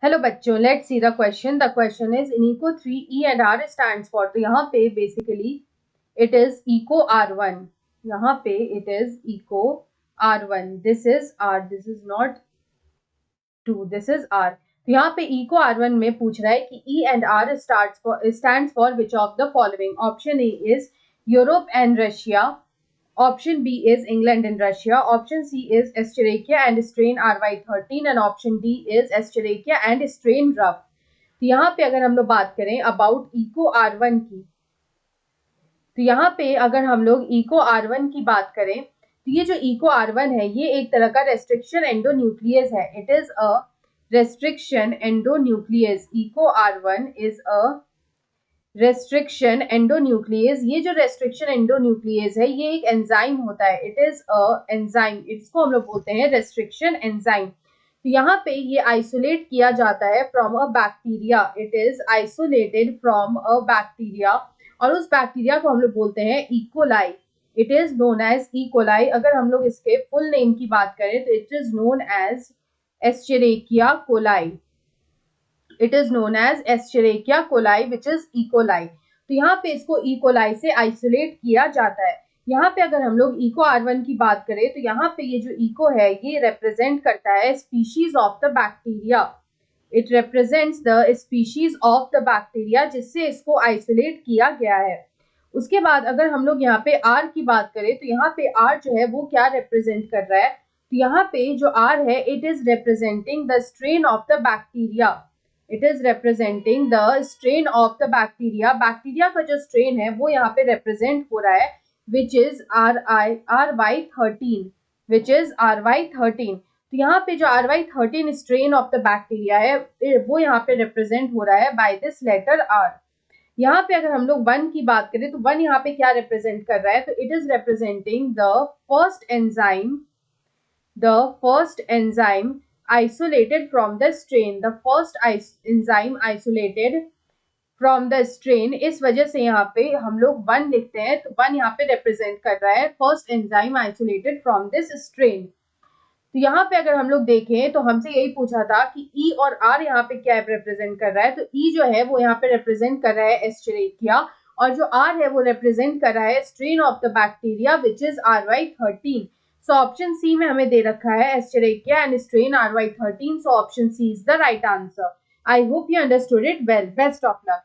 Hello बच्चों, let's see the question. The question is in eco 3 E and R stands for. तो यहाँ पे basically it is eco R1. यहाँ पे it is eco R1. This is R, this is not 2, this is R. तो यहाँ पे eco R1 में पूछ रहा है कि E and R stands for which of the following. Option A is Europe and Russia. Option B is England and Russia. Option C is Escherichia and strain RY13 and option D is Escherichia and strain Rough. तो यहाँ पे अगर हम लोग बात करें about eco R1 की, तो यहाँ पे अगर हम लोग इको R1 की बात करें तो ये जो इको R1 है ये एक तरह का रेस्ट्रिक्शन एंडोन्यूक्लियस है. It is a restriction endonuclease. Eco R1 is a restriction endonuclease. ये जो रेस्ट्रिक्शन एंडोन्यूक्लियस है ये एक एंजाइम होता है. It is a enzyme. इसको हम लोग बोलते हैं रेस्ट्रिक्शन एंजाइम. तो यहाँ पे ये आइसोलेट किया जाता है from a bacteria. It is isolated from a bacteria और उस बैक्टीरिया को हम लोग बोलते हैं E coli. It is known as E coli. अगर हम लोग इसके फुल नेम की बात करें तो it is known as Escherichia coli. It is known as Escherichia coli which is E coli. तो यहाँ पे इसको इकोलाई से आइसोलेट किया जाता है. यहाँ पे अगर हम लोग इको R1 की बात करें तो यहाँ पे ये जो इको है ये रिप्रेजेंट करता है species of the bacteria. It represents the species of the bacteria जिससे इसको आइसोलेट किया गया है. उसके बाद अगर हम लोग यहाँ पे R की बात करें तो यहाँ पे R जो है वो क्या रिप्रेजेंट कर रहा है. तो यहाँ पे जो R है it is representing the strain of the bacteria. It is representing the strain of the bacteria. Bacteria का जो स्ट्रेन है वो यहाँ पे रिप्रेजेंट हो रहा है विच is RY13, which is RY13. तो यहाँ पे जो RY13 strain of the bacteria है वो यहाँ पे रिप्रेजेंट हो रहा है बाय दिस लेटर R. यहाँ पे अगर हम लोग 1 की बात करें तो 1 यहाँ पे क्या रिप्रेजेंट कर रहा है. तो it is representing the first enzyme isolated from the strain. The first enzyme isolated from the strain. इस वजह से यहाँ पे हम लोग 1 लिखते हैं. तो 1 यहाँ पे रिप्रेजेंट कर रहा है first enzyme isolated from this strain. तो यहाँ पे अगर हम लोग देखें तो हमसे यही पूछा था कि ई और आर यहाँ पे क्या रिप्रेजेंट कर रहा है. तो ई जो है वो यहाँ पे रिप्रेजेंट कर रहा है एस्चेरेकिया और जो आर है वो रिप्रेजेंट कर रहा है strain of the bacteria which is RY13. So option C में हमें दे रखा है Escherichia and strain RY13. So option C is the right answer. I hope you understood it well. Best of luck.